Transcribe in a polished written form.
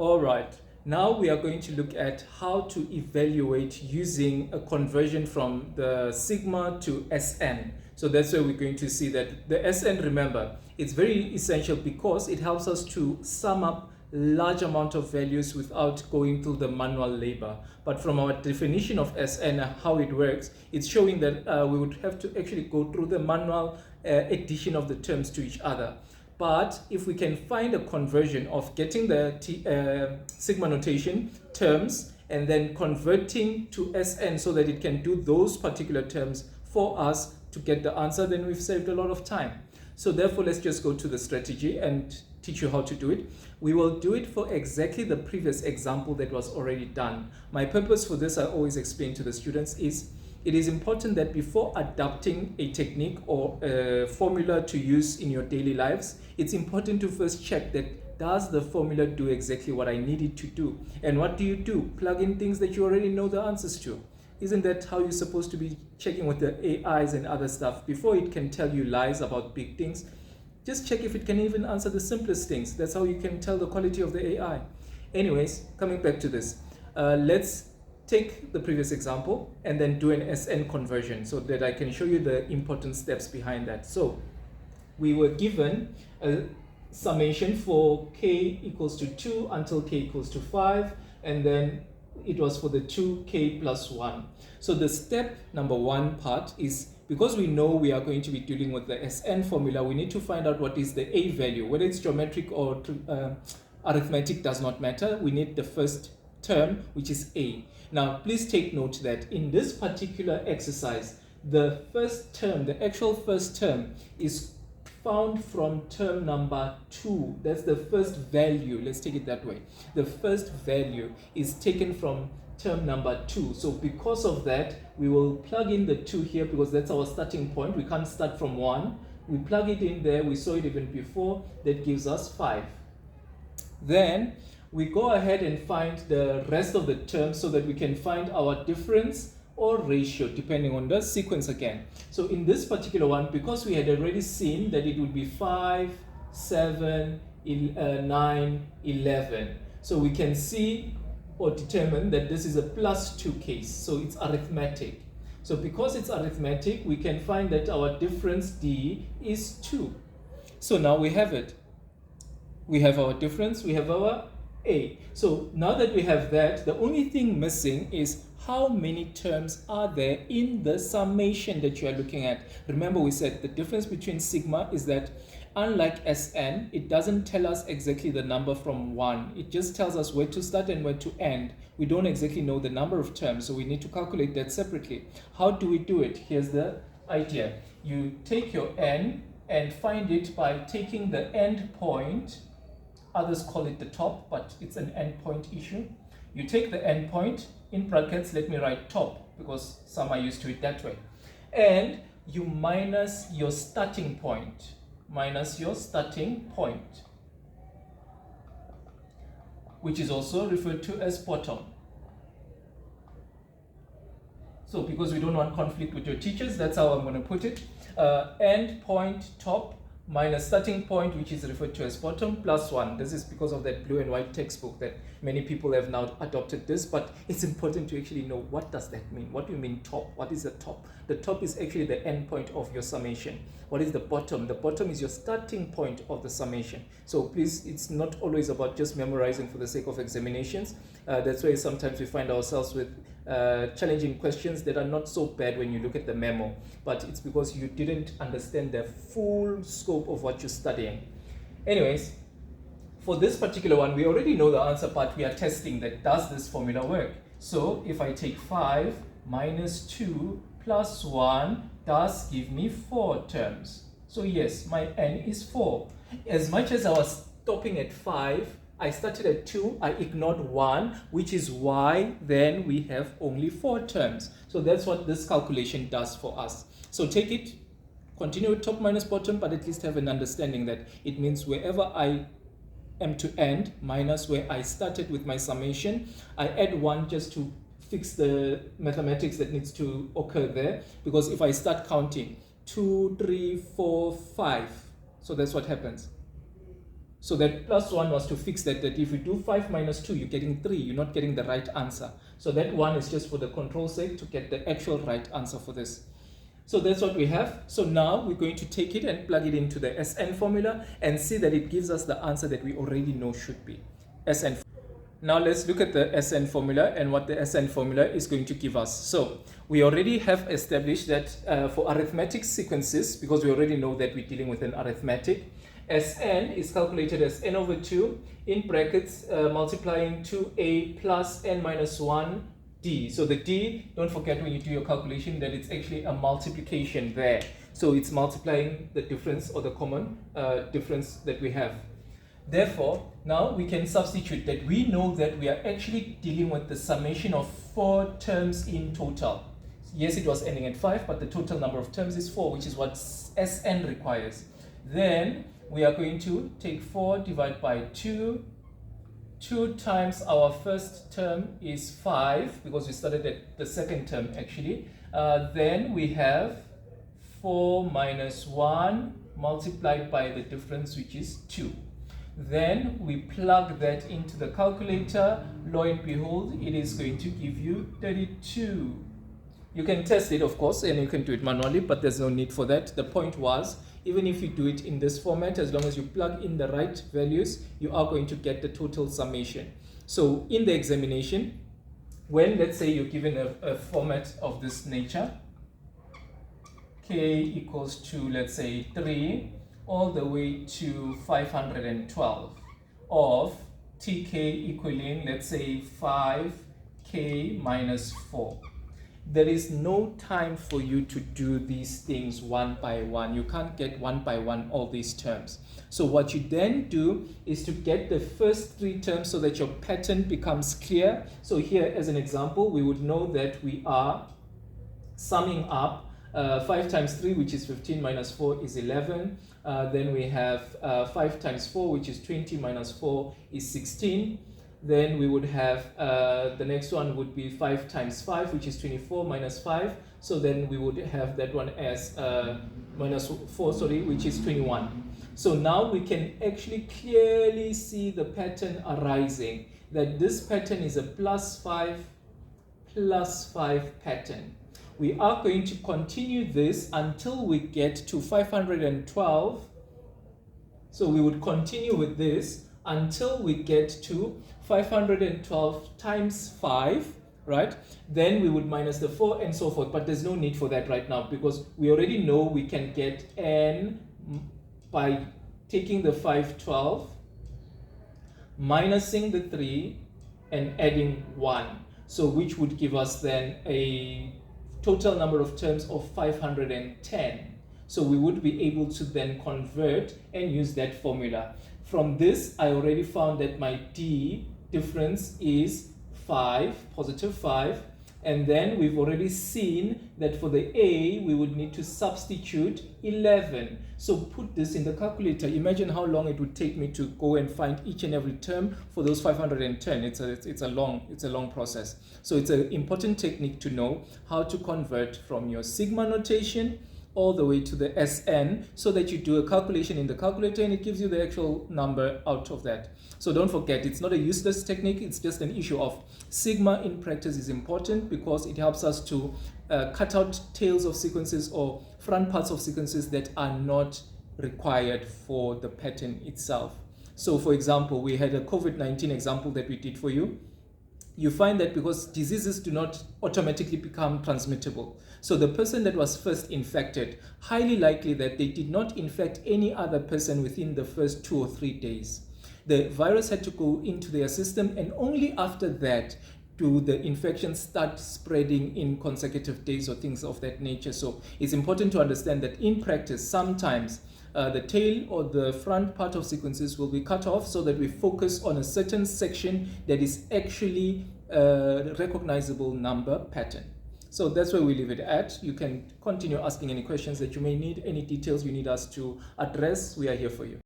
All right, now we are going to look at how to evaluate using a conversion from the sigma to SN. So that's where we're going to see that the SN, remember, it's very essential because it helps us to sum up large amount of values without going through the manual labor. But from our definition of SN, how it works, it's showing that we would have to actually go through the manual addition of the terms to each other. But if we can find a conversion of getting the sigma notation terms and then converting to SN so that it can do those particular terms for us to get the answer, then we've saved a lot of time. So therefore, let's just go to the strategy and teach you how to do it. We will do it for exactly the previous example that was already done. My purpose for this, I always explain to the students, is it is important that before adopting a technique or a formula to use in your daily lives, it's important to first check that does the formula do exactly what I need it to do? And what do you do? Plug in things that you already know the answers to. Isn't that how you're supposed to be checking with the AIs and other stuff? Before it can tell you lies about big things, just check if it can even answer the simplest things. That's how you can tell the quality of the AI. Anyways, coming back to this, let's take the previous example and then do an SN conversion so that I can show you the important steps behind that. So we were given a summation for k equals to 2 until k equals to 5, and then it was for the 2k plus 1. So the step number 1 part is, because we know we are going to be dealing with the SN formula, we need to find out what is the A value. Whether it's geometric or arithmetic does not matter. We need the first term, which is A. Now, please take note that in this particular exercise, the first term, the actual first term, is found from term number 2. That's the first value. Let's take it that way. The first value is taken from term number 2. So because of that, we will plug in the 2 here because that's our starting point. We can't start from 1. We plug it in there. We saw it even before. That gives us 5. Then we go ahead and find the rest of the terms so that we can find our difference or ratio depending on the sequence again. So in this particular one, because we had already seen that it would be 5, 7, 9, 11. So we can see or determine that this is a plus 2 case. So it's arithmetic. So because it's arithmetic, we can find that our difference D is 2. So now we have it. We have our difference, we have our A. So now that we have that, the only thing missing is how many terms are there in the summation that you are looking at. Remember, we said the difference between sigma is that unlike SN, it doesn't tell us exactly the number from 1. It just tells us where to start and where to end. We don't exactly know the number of terms, so we need to calculate that separately. How do we do it? Here's the idea. You take your n and find it by taking the end point. Others call it the top, but it's an endpoint issue. You take the endpoint, in brackets, let me write top, because some are used to it that way. And you minus your starting point. Minus your starting point, which is also referred to as bottom. So because we don't want conflict with your teachers, that's how I'm going to put it. End point top minus starting point, which is referred to as bottom, plus 1. This is because of that blue and white textbook that many people have now adopted this, but it's important to actually know, what does that mean? What do you mean top? What is the top? The top is actually the end point of your summation. What is the bottom? The bottom is your starting point of the summation. So please, it's not always about just memorizing for the sake of examinations. That's why sometimes we find ourselves with challenging questions that are not so bad when you look at the memo, but it's because you didn't understand the full scope of what you're studying. Anyways, for this particular one, we already know the answer, but we are testing that does this formula work. So if I take 5 minus 2 plus 1 does give me 4 terms. So yes, my n is 4. As much as I was stopping at 5, I started at 2, I ignored 1, which is why then we have only 4 terms. So that's what this calculation does for us. So take it, continue with top minus bottom, but at least have an understanding that it means wherever I am to end minus where I started with my summation, I add 1 just to fix the mathematics that needs to occur there. Because if I start counting 2, 3, 4, 5, so that's what happens. So that plus 1 was to fix that if you do 5 minus 2, you're getting 3. You're not getting the right answer. So that 1 is just for the control sake to get the actual right answer for this. So that's what we have. So now we're going to take it and plug it into the SN formula and see that it gives us the answer that we already know should be SN. Now let's look at the SN formula and what the SN formula is going to give us. So we already have established that for arithmetic sequences, because we already know that we're dealing with an arithmetic, Sn is calculated as n over 2 in brackets multiplying 2a plus n minus 1 d. So the d, don't forget when you do your calculation that it's actually a multiplication there. So it's multiplying the difference or the common difference that we have. Therefore, now we can substitute that we know that we are actually dealing with the summation of 4 terms in total. Yes, it was ending at 5, but the total number of terms is 4, which is what Sn requires. Then we are going to take 4 divided by 2. 2 times our first term is 5, because we started at the second term actually. Then we have 4 minus 1 multiplied by the difference, which is 2. Then we plug that into the calculator. Lo and behold, it is going to give you 32. You can test it, of course, and you can do it manually, but there's no need for that. The point was, even if you do it in this format, as long as you plug in the right values, you are going to get the total summation. So in the examination, when, let's say, you're given a format of this nature, k equals to, let's say, 3 all the way to 512 of tk equaling, let's say, 5k minus 4. There is no time for you to do these things one by one. You can't get one by one all these terms. So what you then do is to get the first 3 terms so that your pattern becomes clear. So here, as an example, we would know that we are summing up 5 times 3, which is 15, minus 4 is 11. Then we have 5 times 4, which is 20, minus 4 is 16. Then we would have the next one would be 5 times 5, which is 24, minus 5. So then we would have that one as minus 4, which is 21. So now we can actually clearly see the pattern arising, that this pattern is a plus 5 pattern. We are going to continue this until we get to 512. So we would continue with this until we get to 512 times 5, right? Then we would minus the 4 and so forth, but there's no need for that right now because we already know we can get n by taking the 512, minusing the 3, and adding 1. So which would give us then a total number of terms of 510. So we would be able to then convert and use that formula. From this, I already found that my D difference is 5, positive 5. And then we've already seen that for the A, we would need to substitute 11. So put this in the calculator. Imagine how long it would take me to go and find each and every term for those 510. It's a long process. So it's an important technique to know how to convert from your sigma notation all the way to the Sn, so that you do a calculation in the calculator and it gives you the actual number out of that. So don't forget, it's not a useless technique, it's just an issue of sigma in practice is important because it helps us to cut out tails of sequences or front parts of sequences that are not required for the pattern itself. So for example, we had a COVID-19 example that we did for you. You find that because diseases do not automatically become transmittable. So the person that was first infected, highly likely that they did not infect any other person within the first 2 or 3 days. The virus had to go into their system, and only after that do the infections start spreading in consecutive days or things of that nature. So it's important to understand that in practice, sometimes the tail or the front part of sequences will be cut off so that we focus on a certain section that is actually a recognizable number pattern. So that's where we leave it at. You can continue asking any questions that you may need, any details you need us to address. We are here for you.